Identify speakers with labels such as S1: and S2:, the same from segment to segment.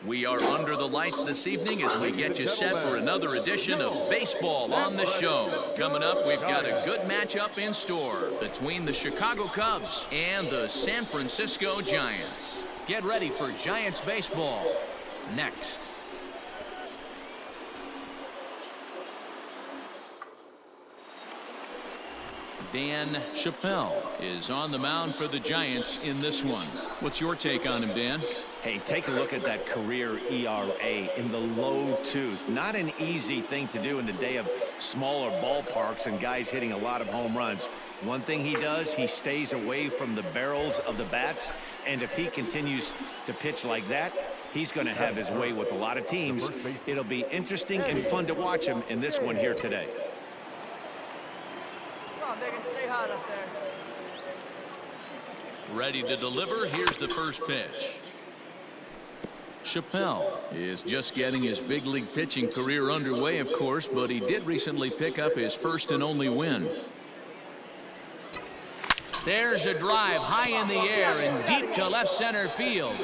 S1: We are under the lights this evening as we get you set for another edition of Baseball on the Show. Coming up, we've got a good matchup in store between the Chicago Cubs and the San Francisco Giants. Get ready for Giants baseball next. Dan Chappelle is on the mound for the Giants in this one. What's your take on him, Dan?
S2: Hey, take a look at that career ERA in the low twos. Not an easy thing to do in the day of smaller ballparks and guys hitting a lot of home runs. One thing he does, he stays away from the barrels of the bats, and if he continues to pitch like that, he's going to have his way with a lot of teams. It'll be interesting and fun to watch him in this one here today.
S3: They can stay hot up there.
S1: Ready to deliver. Here's the first pitch. Chappelle is just getting his big league pitching career underway, of course, but he did recently pick up his first and only win. There's a drive high in the air and deep to left center field.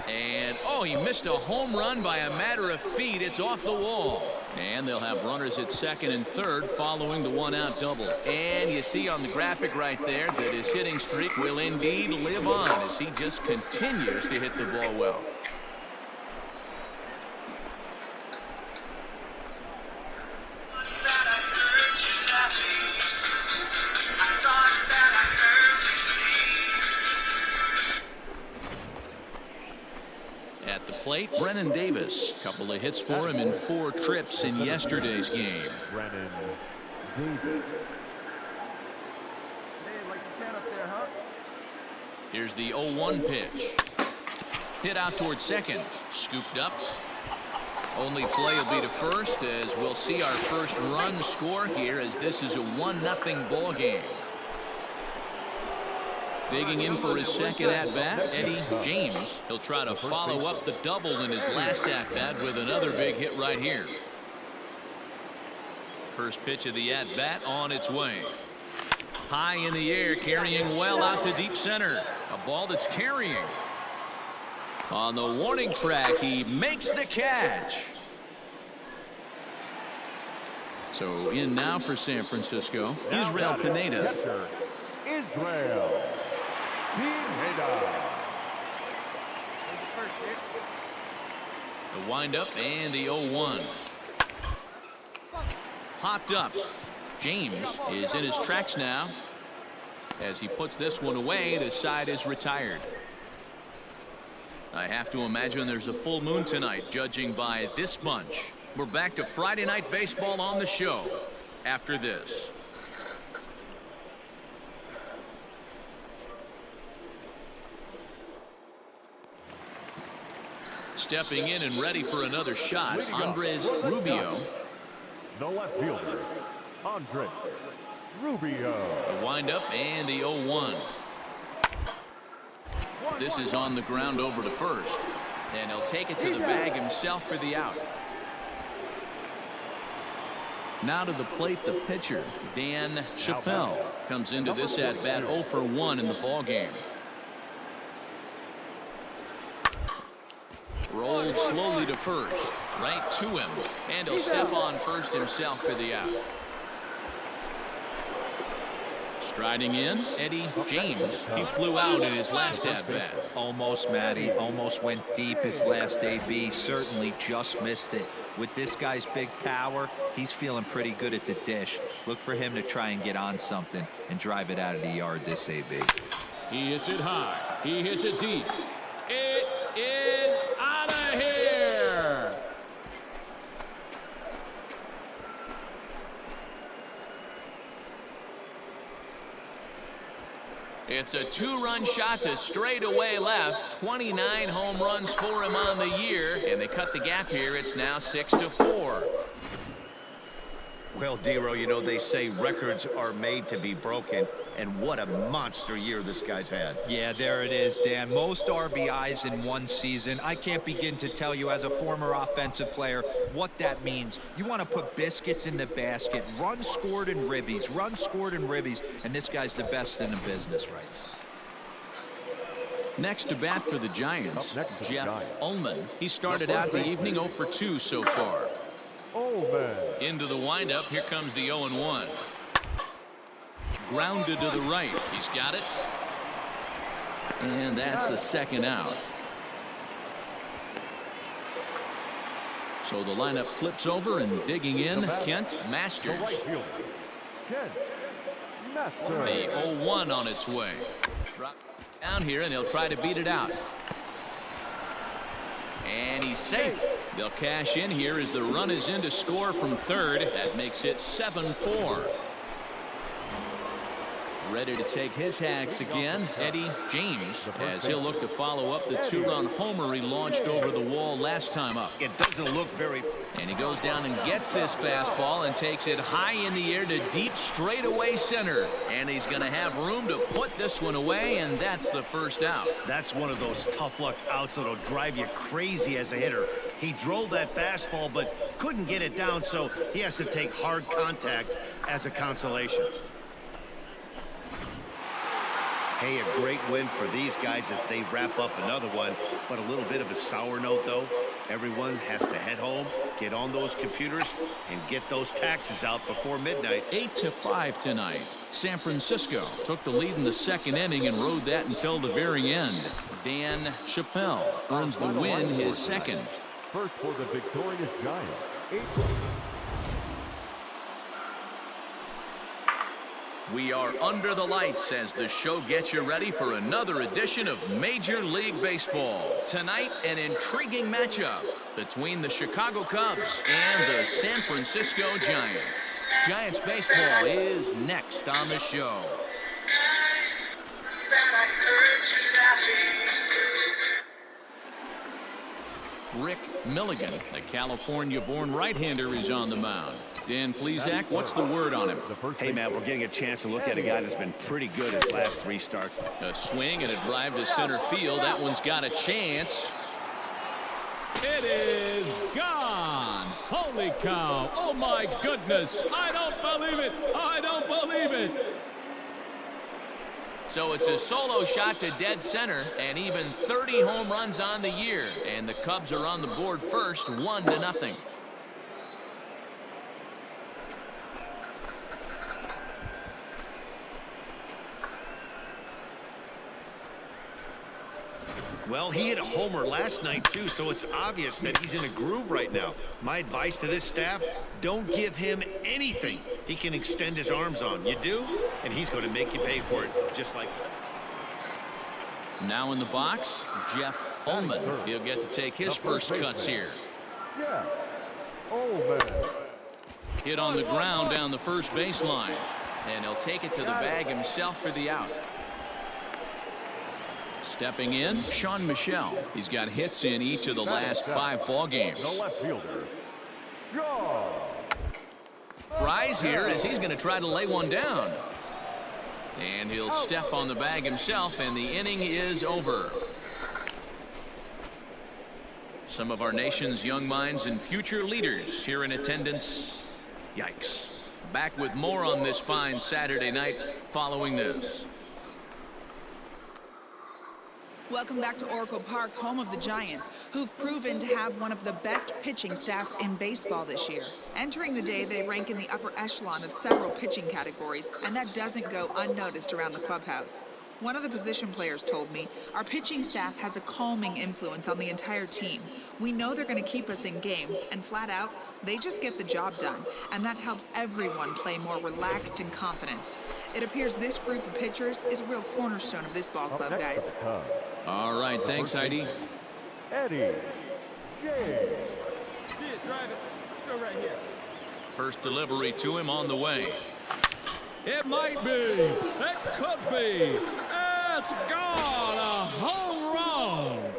S1: And, oh, he missed a home run by a matter of feet. It's off the wall. And they'll have runners at second and third following the one-out double. And you see on the graphic right there that his hitting streak will indeed live on as he just continues to hit the ball well. At the plate, Brennan Davis. Couple of hits for him in 4 trips in yesterday's game.
S4: Brennan Davis.
S3: Hey, like the cat up there, huh?
S1: Here's the 0-1 pitch. Hit out towards second. Scooped up. Only play will be to first as we'll see our first run score here as this is a 1-0 ball game. Digging in for his second at-bat, Eddie James. He'll try to follow up the double in his last at-bat with another big hit right here. First pitch of the at-bat on its way. High in the air, carrying well out to deep center. A ball that's carrying. On the warning track, he makes the catch. So in now for San Francisco, Israel Pineda.
S4: Israel Pineda.
S1: The windup and the 0-1. Popped up. James is in his tracks now. As he puts this one away, the side is retired. I have to imagine there's a full moon tonight, judging by this bunch. We're back to Friday Night Baseball on the Show after this. Stepping in and ready for another shot, Andres Rubio.
S4: The left fielder, Andres Rubio.
S1: The windup and the 0-1. This is on the ground over to first. And he'll take it to the bag himself for the out. Now to the plate, the pitcher, Dan Chappelle, comes into this at-bat 0 for 1 in the ballgame. Rolled slowly to first, right to him, and he'll step on first himself for the out. Striding in, Eddie James. He flew out in his last at-bat.
S5: Almost, Matty. Almost went deep his last AB. Certainly just missed it. With this guy's big power, he's feeling pretty good at the dish. Look for him to try and get on something and drive it out of the yard this AB.
S1: He hits it high. He hits it deep. It is out of here. It's a 2-run shot to straightaway left. 29 home runs for him on the year, and they cut the gap here. It's now 6-4.
S2: Well, Dero, you know, they say records are made to be broken, and what a monster year this guy's had.
S5: Yeah, there it is, Dan. Most RBIs in one season. I can't begin to tell you as a former offensive player what that means. You want to put biscuits in the basket, runs scored in ribbies, and this guy's the best in the business right now.
S1: Next to bat for the Giants,
S4: Up next for the
S1: Jeff
S4: Giants.
S1: Ullman. He started out the evening 0 for 2 so far.
S4: Ullman.
S1: Into the windup. Here comes the 0-1. Grounded to the right. He's got it. And that's the second out. So the lineup flips over, and digging in, Kent
S4: The
S1: Masters.
S4: right fielder, Kent
S1: The
S4: Masters.
S1: 0-1 on its way. Drop down here, and they'll try to beat it out. And he's safe. They'll cash in here as the run is in to score from third. That makes it 7-4. Ready to take his hacks again, Eddie James, as he'll look to follow up the 2-run homer he launched over the wall last time up.
S2: It doesn't look very...
S1: And he goes down and gets this fastball and takes it high in the air to deep straightaway center. And he's going to have room to put this one away, and that's the first out.
S2: That's one of those tough luck outs that'll drive you crazy as a hitter. He drove that fastball but couldn't get it down, so he has to take hard contact as a consolation. Hey, a great win for these guys as they wrap up another one, but a little bit of a sour note though. Everyone has to head home, get on those computers, and get those taxes out before midnight.
S1: 8-5 tonight. San Francisco took the lead in the second inning and rode that until the very end. Dan Chappelle earns the win, his second.
S4: First for the victorious Giants. 8.
S1: We are under the lights as the show gets you ready for another edition of Major League Baseball. Tonight, an intriguing matchup between the Chicago Cubs and the San Francisco Giants. Giants baseball is next on the show. Rick Milligan, a California-born right-hander, is on the mound. Dan Plesac, what's the word on him?
S2: Hey, Matt, we're getting a chance to look at a guy that's been pretty good his last 3 starts.
S1: A swing and a drive to center field. That one's got a chance. It is gone. Holy cow. Oh, my goodness. I don't believe it. I don't believe it. So it's a solo shot to dead center, and even 30 home runs on the year. And the Cubs are on the board first, 1-0.
S2: Well, he hit a homer last night, too, so it's obvious that he's in a groove right now. My advice to this staff, don't give him anything he can extend his arms on. You do, and he's going to make you pay for it, just like...
S1: Now in the box, Jeff Ullman. He'll get to take his first cuts here.
S4: Yeah. Ullman.
S1: Hit on the ground down the first baseline. And he'll take it to the bag himself for the out. Stepping in, Sean Michelle. He's got hits in each of the last 5 ball games.
S4: The left fielder, Shaw.
S1: Fries here as he's going to try to lay one down. And he'll step on the bag himself, and the inning is over. Some of our nation's young minds and future leaders here in attendance. Yikes. Back with more on this fine Saturday night following this.
S6: Welcome back to Oracle Park, home of the Giants, who've proven to have one of the best pitching staffs in baseball this year. Entering the day, they rank in the upper echelon of several pitching categories, and that doesn't go unnoticed around the clubhouse. One of the position players told me, our pitching staff has a calming influence on the entire team. We know they're going to keep us in games, and flat out, they just get the job done, and that helps everyone play more relaxed and confident. It appears this group of pitchers is a real cornerstone of this ball club, guys.
S1: All right, thanks, Heidi.
S4: Eddie James.
S3: See it, drive it. Let's go right here.
S1: First delivery to him on the way. It might be. It could be. It's gone. A home run.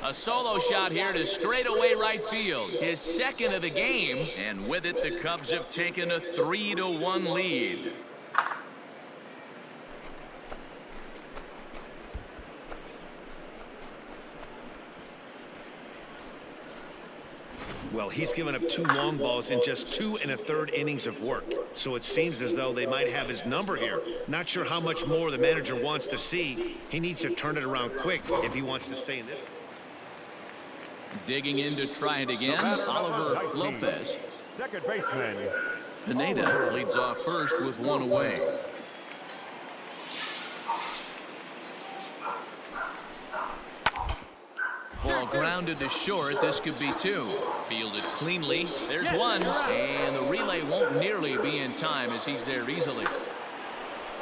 S1: A solo shot here to straightaway right field. His second of the game. And with it, the Cubs have taken a 3-1 lead.
S2: Well, he's given up 2 long balls in just 2 1/3 innings of work. So it seems as though they might have his number here. Not sure how much more the manager wants to see. He needs to turn it around quick if he wants to stay in this.
S1: Digging in to try it again, Oliver Lopez.
S4: Second baseman.
S1: Pineda leads off first with 1 away. Ball grounded to short. This could be 2. Fielded cleanly. There's 1. And the relay won't nearly be in time as he's there easily.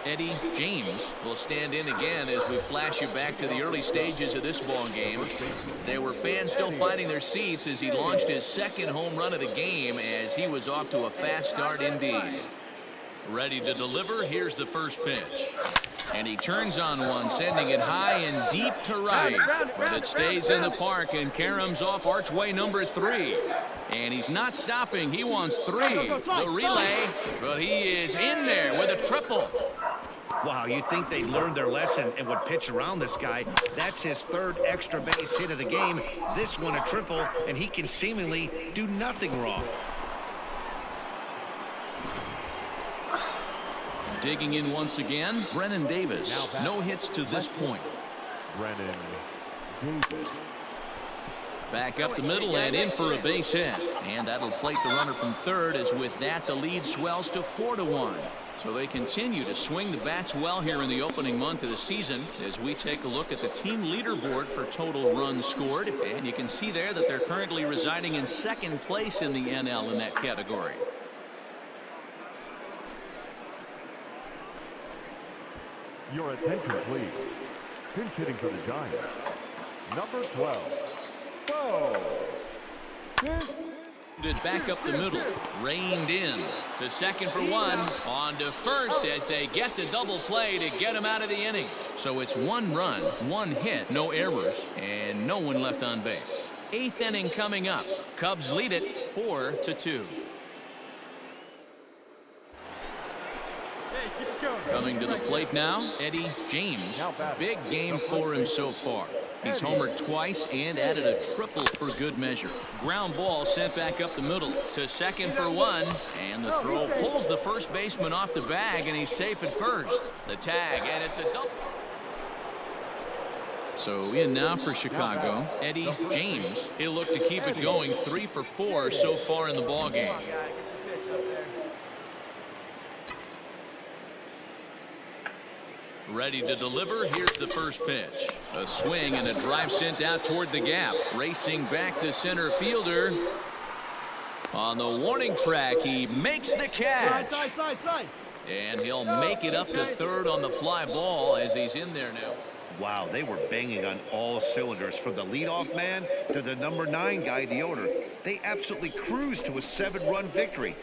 S1: Eddie James will stand in again as we flash you back to the early stages of this ball game. There were fans still finding their seats as he launched his 2nd home run of the game as he was off to a fast start indeed. Ready to deliver. Here's the first pitch. And he turns on one, sending it high and deep to right. But it stays in the park, and Karams off archway number 3. And he's not stopping. He wants 3. The relay, but he is in there with a triple.
S2: Wow, you think they'd learned their lesson and would pitch around this guy. That's his 3rd extra base hit of the game. This one a triple, and he can seemingly do nothing wrong.
S1: Digging in once again, Brennan Davis. No hits to this point.
S4: Brennan Davis.
S1: Back up the middle and in for a base hit. And that'll plate the runner from 3rd, as with that the lead swells to 4-1. So they continue to swing the bats well here in the opening month of the season as we take a look at the team leaderboard for total runs scored. And you can see there that they're currently residing in 2nd place in the NL in that category.
S4: Your attention, please. Pinch hitting for the Giants. Number 12. Bo.
S1: Back up the middle, reined in to 2nd for 1, on to 1st as they get the double play to get him out of the inning. So it's 1 run, 1 hit, no errors, and no one left on base. 8th inning coming up. Cubs lead it 4-2. Coming to the plate now, Eddie James. Big game for him so far. He's homered twice and added a triple for good measure. Ground ball sent back up the middle to 2nd for 1. And the throw pulls the first baseman off the bag, and he's safe at 1st. The tag, and it's a double. So in now for Chicago, Eddie James. He'll look to keep it going. 3 for 4 so far in the ball game. Ready to deliver. Here's the first pitch. A swing and a drive sent out toward the gap. Racing back the center fielder. On the warning track, he makes the catch.
S3: Side.
S1: And he'll make it up to 3rd on the fly ball as he's in there now.
S2: Wow, they were banging on all cylinders, from the leadoff man to the number 9 guy, the owner. They absolutely cruised to a 7-run victory.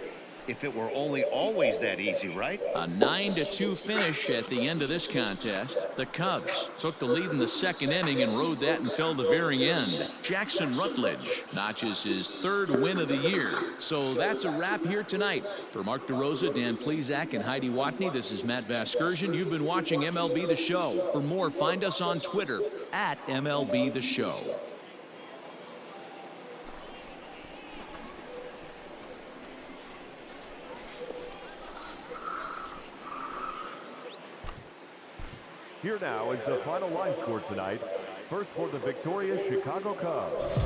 S2: If it were only always that easy, right?
S1: A 9-2 finish at the end of this contest. The Cubs took the lead in the 2nd inning and rode that until the very end. Jackson Rutledge notches his 3rd win of the year. So that's a wrap here tonight. For Mark DeRosa, Dan Plesac, and Heidi Watney, this is Matt Vasgersian. You've been watching MLB The Show. For more, find us on Twitter at MLB The Show.
S4: Here now is the final line score tonight. First for the victorious Chicago Cubs.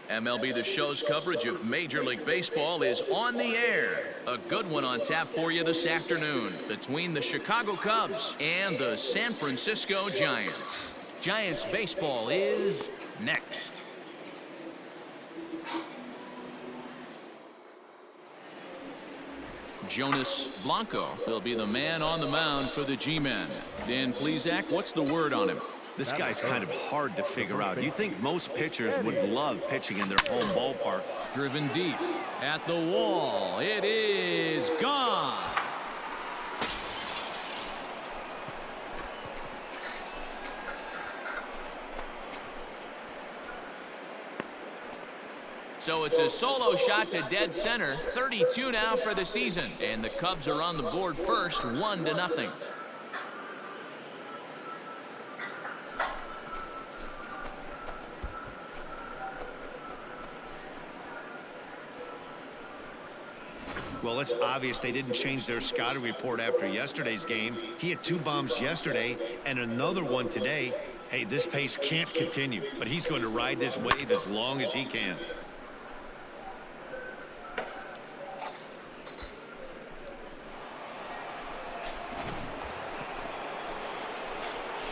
S1: MLB The Show's coverage of Major League Baseball is on the air. A good one on tap for you this afternoon between the Chicago Cubs and the San Francisco Giants. Giants baseball is next. Jonas Blanco will be the man on the mound for the G-Men. Dan Plesac, what's the word on him?
S2: This guy's kind of hard to figure out. You think most pitchers would love pitching in their home ballpark.
S1: Driven deep at the wall. It is gone. So it's a solo shot to dead center. 32 now for the season. And the Cubs are on the board first, 1-0.
S2: Well, it's obvious they didn't change their scouting report after yesterday's game. He had 2 bombs yesterday and another one today. Hey, this pace can't continue, but he's going to ride this wave as long as he can.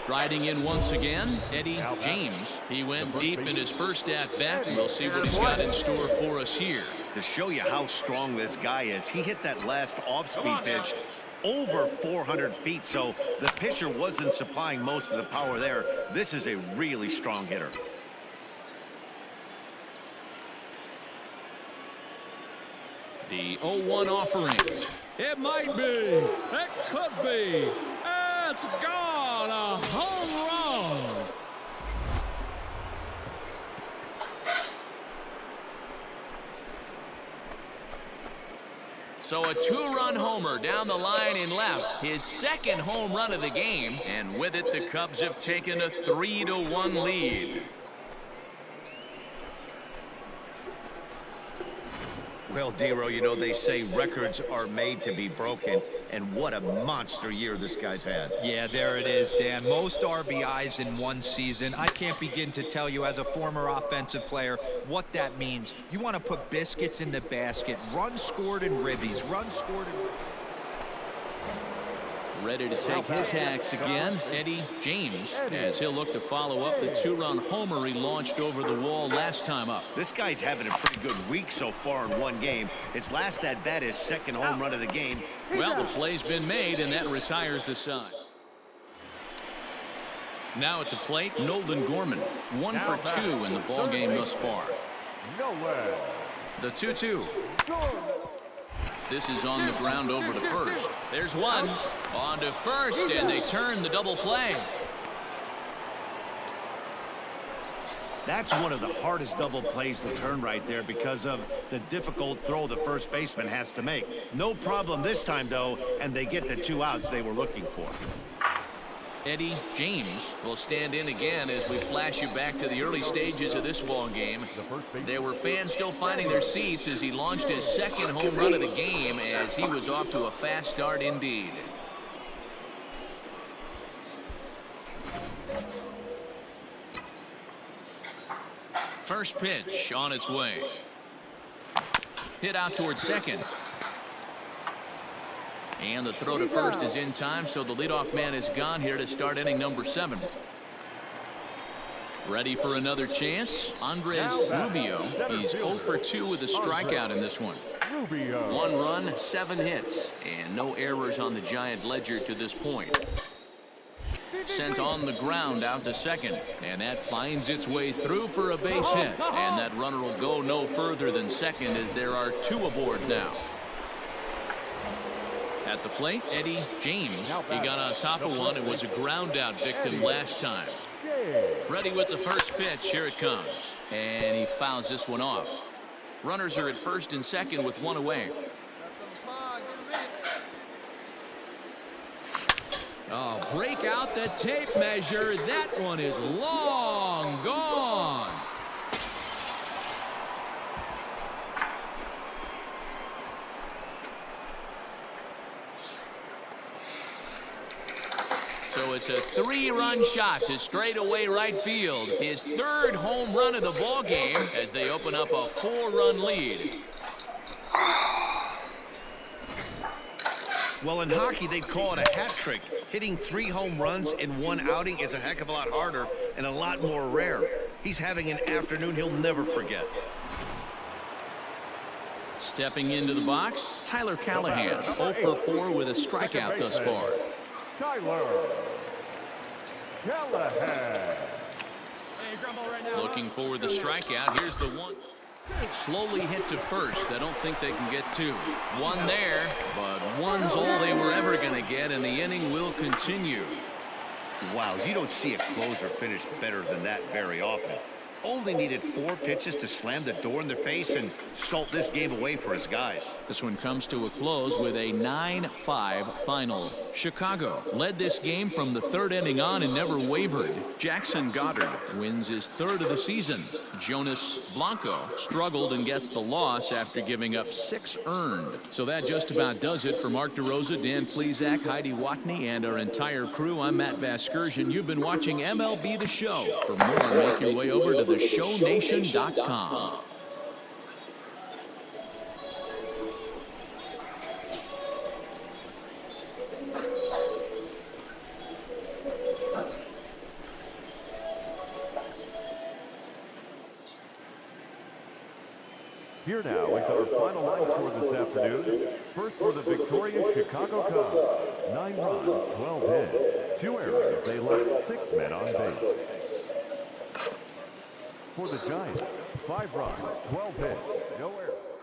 S1: Striding in once again, Eddie James. He went deep in his first at-bat, and we'll see what he's got in store for us here.
S2: To show you how strong this guy is, he hit that last off-speed pitch over 400 feet, so the pitcher wasn't supplying most of the power there. This is a really strong hitter.
S1: The 0-1 offering. It might be. It could be. It's gone. A home run. So a 2-run homer down the line in left. His second home run of the game. And with it, the Cubs have taken a 3-1 lead.
S2: Well, D-Row, you know, they say records are made to be broken, and what a monster year this guy's had.
S5: Yeah, there it is, Dan. Most RBIs in one season. I can't begin to tell you as a former offensive player what that means. You want to put biscuits in the basket. Runs scored in ribbies. Runs scored in...
S1: Ready to take his hacks again, Eddie James, as he'll look to follow up the 2-run homer he launched over the wall last time up.
S2: This guy's having a pretty good week so far in one game. His last at-bat is second home run of the game.
S1: Well, the play's been made, and that retires the side. Now at the plate, Nolan Gorman, 1 for 2 in the ball game thus far. The 2-2. This is on the ground over to first. There's one. On to first, and they turn the double play.
S2: That's one of the hardest double plays to turn right there because of the difficult throw the first baseman has to make. No problem this time, though, and they get the 2 outs they were looking for.
S1: Eddie James will stand in again as we flash you back to the early stages of this ball game. There were fans still finding their seats as he launched his second home run of the game as he was off to a fast start indeed. First pitch on its way. Hit out towards second. And the throw to first is in time, so the leadoff man is gone here to start inning number 7. Ready for another chance? Andres Rubio. He's 0 for 2 with a strikeout in this one. 1 run, 7 hits, and no errors on the Giant ledger to this point. Sent on the ground out to second, and that finds its way through for a base hit. And that runner will go no further than second as there are 2 aboard now. At the plate, Eddie James. He got on top of one and was a ground out victim last time. Ready with the first pitch. Here it comes. And he fouls this one off. Runners are at first and second with 1 away. Oh, break out the tape measure. That one is long gone. So it's a 3-run shot to straightaway right field. His 3rd home run of the ball game as they open up a 4-run lead.
S2: Well, in hockey, they'd call it a hat trick. Hitting 3 home runs in 1 outing is a heck of a lot harder and a lot more rare. He's having an afternoon he'll never forget.
S1: Stepping into the box, Tyler Callahan, 0 for 4 with a strikeout thus far.
S4: Tyler Callahan.
S1: Looking for the strikeout. Here's the one. Slowly hit to first. I don't think they can get 2. 1 there, but 1's all they were ever going to get, and the inning will continue.
S2: Wow, you don't see a closer finish better than that very often. only needed 4 pitches to slam the door in their face and salt this game away for his guys.
S1: This one comes to a close with a 9-5 final. Chicago led this game from the 3rd inning on and never wavered. Jackson Goddard wins his 3rd of the season. Jonas Blanco struggled and gets the loss after giving up 6 earned. So that just about does it for Mark DeRosa, Dan Plesac, Heidi Watney, and our entire crew. I'm Matt Vasgersian. You've been watching MLB The Show. For more, make your way over to theshownation.com.
S4: Here now is our final line score this afternoon. First for the victorious Chicago Cubs. 9 runs, 12 hits, 2 errors. They left 6 men on base. For the Giants, 5 runs, 12 hits, no errors.